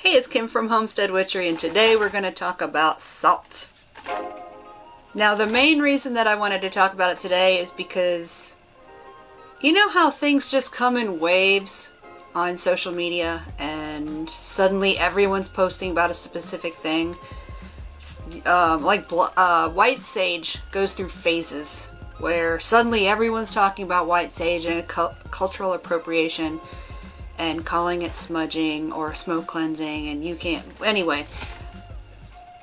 Hey, it's Kim from Homestead Witchery, and today we're going to talk about salt. Now, the main reason that I wanted to talk about it today is because you know how things just come in waves on social media and suddenly everyone's posting about a specific thing? White sage goes through phases where suddenly everyone's talking about white sage and cultural appropriation and calling it smudging or smoke cleansing, and you can't. Anyway,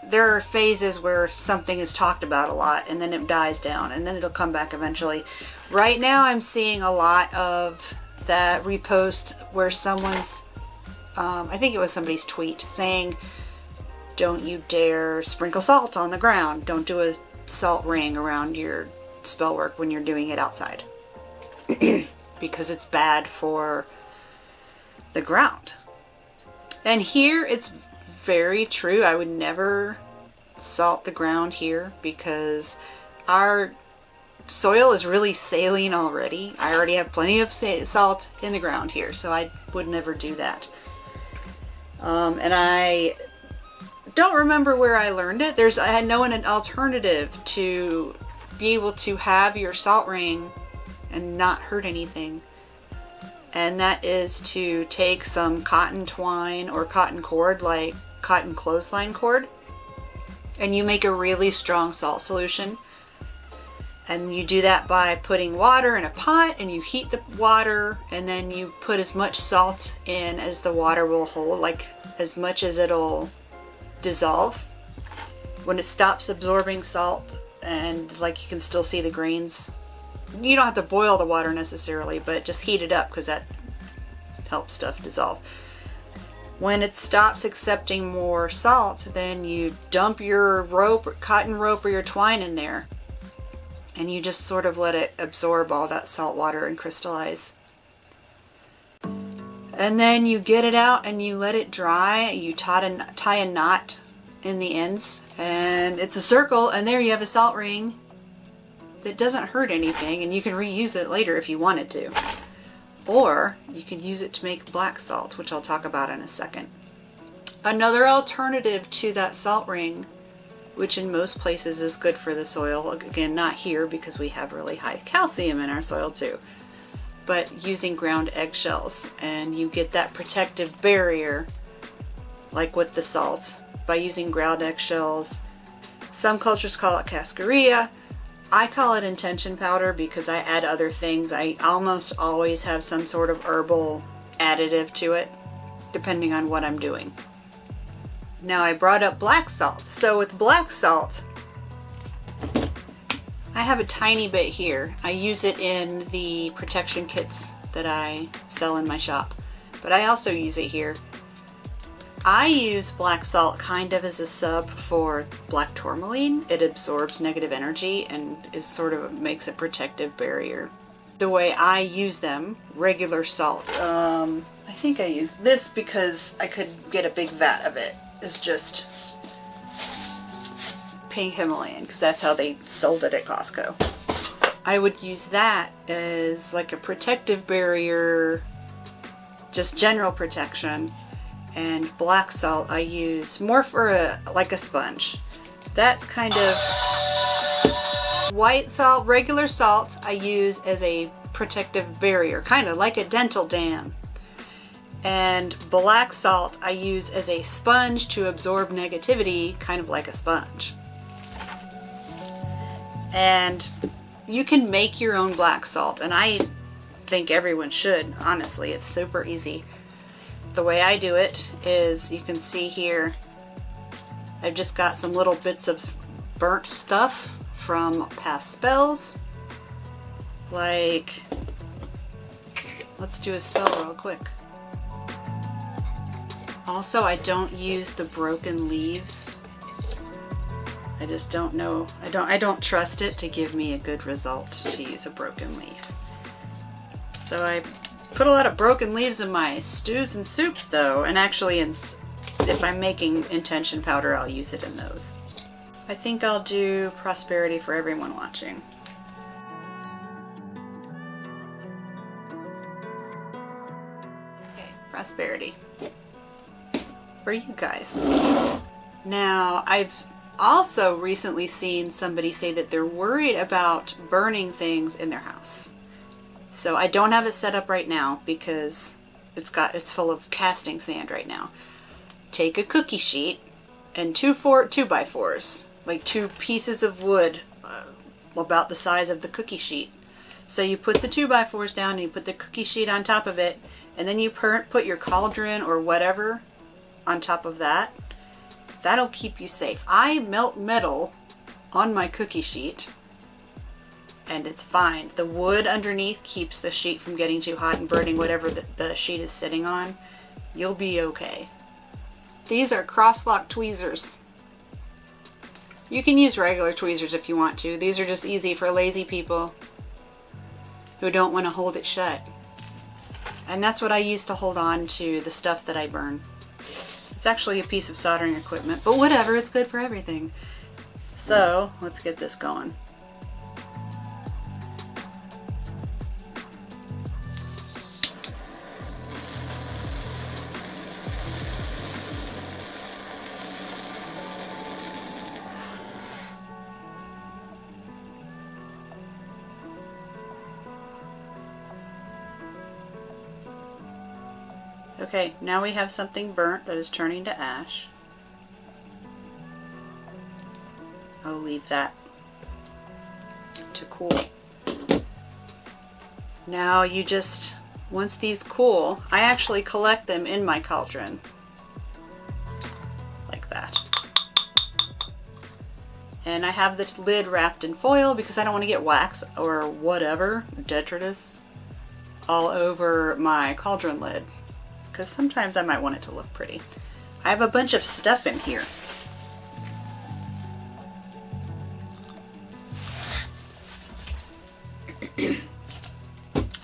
there are phases where something is talked about a lot and then it dies down and then it'll come back eventually. Right now I'm seeing a lot of that repost where someone's, I think it was somebody's tweet saying, don't you dare sprinkle salt on the ground. Don't do a salt ring around your spell work when you're doing it outside because it's bad for the ground. And here it's very true. I would never salt the ground here because our soil is really saline already. I already have plenty of salt in the ground here, so I would never do that. And I don't remember where I learned it. I had known an alternative to be able to have your salt ring and not hurt anything. And that is to take some cotton twine or cotton cord, like cotton clothesline cord, and you make a really strong salt solution. And you do that by putting water in a pot, and you heat the water, and then you put as much salt in as the water will hold, like as much as it'll dissolve. When it stops absorbing salt and like you can still see the grains, you don't have to boil the water necessarily, but just heat it up because that helps stuff dissolve. When it stops accepting more salt, then you dump your rope, or cotton rope, or your twine in there, and you just sort of let it absorb all that salt water and crystallize. And then you get it out and you let it dry. You tie a knot in the ends, and it's a circle, and there you have a salt ring that doesn't hurt anything, and you can reuse it later if you wanted to. Or you can use it to make black salt, which I'll talk about in a second. Another alternative to that salt ring, which in most places is good for the soil, again not here because we have really high calcium in our soil too, but using ground eggshells, and you get that protective barrier like with the salt by using ground eggshells. Some cultures call it cascarilla. I call it intention powder because I add other things. I almost always have some sort of herbal additive to it, depending on what I'm doing. Now I brought up black salt. So with black salt, I have a tiny bit here. I use it in the protection kits that I sell in my shop, but I also use it here. I use black salt kind of as a sub for black tourmaline. It absorbs negative energy and is sort of makes a protective barrier. The way I use them, regular salt, I think I use this because I could get a big vat of it, is just pink Himalayan because that's how they sold it at Costco. I would use that as like a protective barrier, just general protection. And black salt I use more for like a sponge. That's kind of white salt, regular salt I use as a protective barrier, kind of like a dental dam. And black salt I use as a sponge to absorb negativity, kind of like a sponge. And you can make your own black salt, and I think everyone should, honestly. It's super easy. The way I do it is, you can see here, I've just got some little bits of burnt stuff from past spells. Like, let's do a spell real quick. Also, I don't use the broken leaves. I just don't know. I don't trust it to give me a good result to use a broken leaf. So I put a lot of broken leaves in my stews and soups though, and actually if I'm making intention powder, I'll use it in those. I think I'll do prosperity for everyone watching. Okay, prosperity. for you guys. Now, I've also recently seen somebody say that they're worried about burning things in their house. So I don't have it set up right now because it's full of casting sand right now. Take a cookie sheet and 2x4s, like 2 pieces of wood about the size of the cookie sheet. So you put the 2x4s down and you put the cookie sheet on top of it, and then you put your cauldron or whatever on top of that. That'll keep you safe. I melt metal on my cookie sheet and it's fine. The wood underneath keeps the sheet from getting too hot and burning whatever the sheet is sitting on. You'll be okay. These are cross-lock tweezers. You can use regular tweezers if you want to. These are just easy for lazy people who don't want to hold it shut. And that's what I use to hold on to the stuff that I burn. It's actually a piece of soldering equipment, but whatever, it's good for everything. So, let's get this going. Okay, now we have something burnt that is turning to ash. I'll leave that to cool. Now you just, once these cool, I actually collect them in my cauldron. Like that. And I have the lid wrapped in foil because I don't want to get wax or whatever, detritus, all over my cauldron lid. Because sometimes I might want it to look pretty. I have a bunch of stuff in here.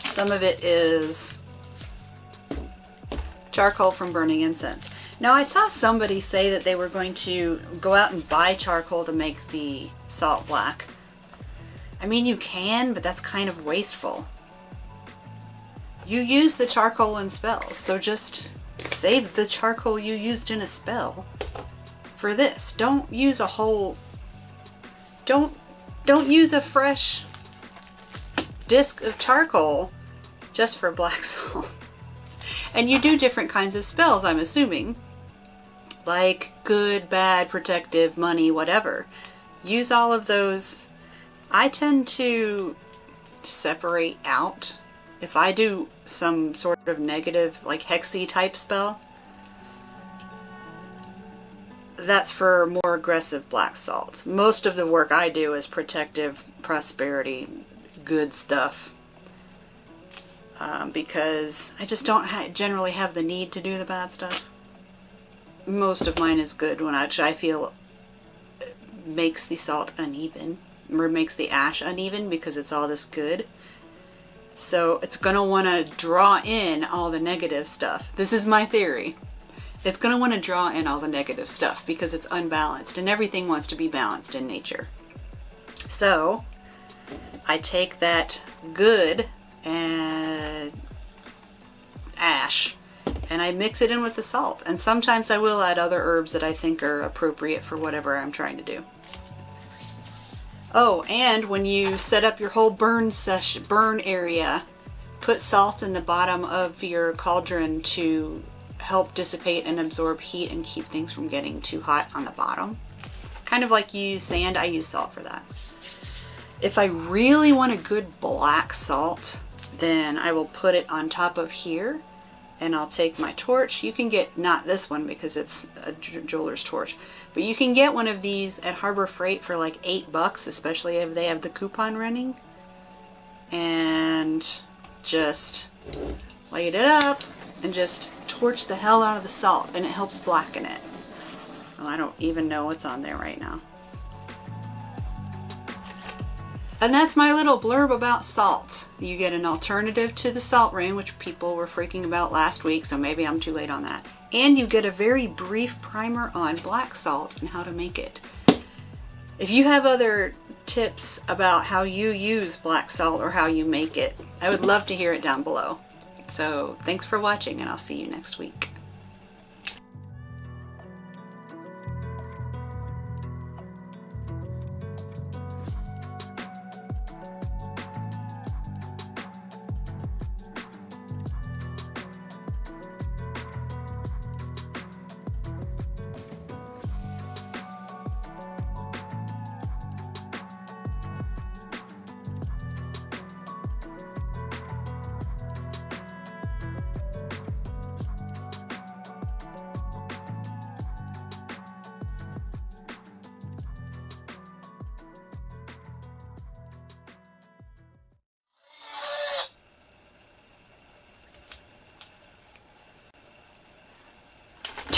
Some of it is charcoal from burning incense. Now I saw somebody say that they were going to go out and buy charcoal to make the salt black. I mean, you can, but that's kind of wasteful. You use the charcoal in spells, so just save the charcoal you used in a spell for this. Don't use a whole, don't use a fresh disc of charcoal just for black salt. And you do different kinds of spells, I'm assuming, like good, bad, protective, money, whatever. Use all of those. I tend to separate out. If I do some sort of negative, like hexy type spell, that's for more aggressive black salt. Most of the work I do is protective, prosperity, good stuff. Because I just don't generally have the need to do the bad stuff. Most of mine is good, which I feel makes the salt uneven, or makes the ash uneven because it's all this good. So it's going to want to draw in all the negative stuff. This is my theory. It's going to want to draw in all the negative stuff because it's unbalanced, and everything wants to be balanced in nature. So I take that good and ash and I mix it in with the salt. And sometimes I will add other herbs that I think are appropriate for whatever I'm trying to do. Oh, and when you set up your whole burn area, put salt in the bottom of your cauldron to help dissipate and absorb heat and keep things from getting too hot on the bottom. Kind of like you use sand, I use salt for that. If I really want a good black salt, then I will put it on top of here, and I'll take my torch. You can get, not this one because it's a jeweler's torch, but you can get one of these at Harbor Freight for like $8, especially if they have the coupon running. And just light it up and just torch the hell out of the salt, and it helps blacken it. Well, I don't even know what's on there right now. And that's my little blurb about salt. You get an alternative to the salt rain, which people were freaking about last week, so maybe I'm too late on that. And you get a very brief primer on black salt and how to make it. If you have other tips about how you use black salt or how you make it, I would love to hear it down below. So thanks for watching, and I'll see you next week.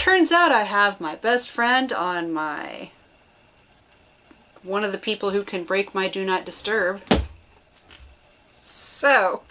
turns out I have my best friend on my... one of the people who can break my do not disturb. So,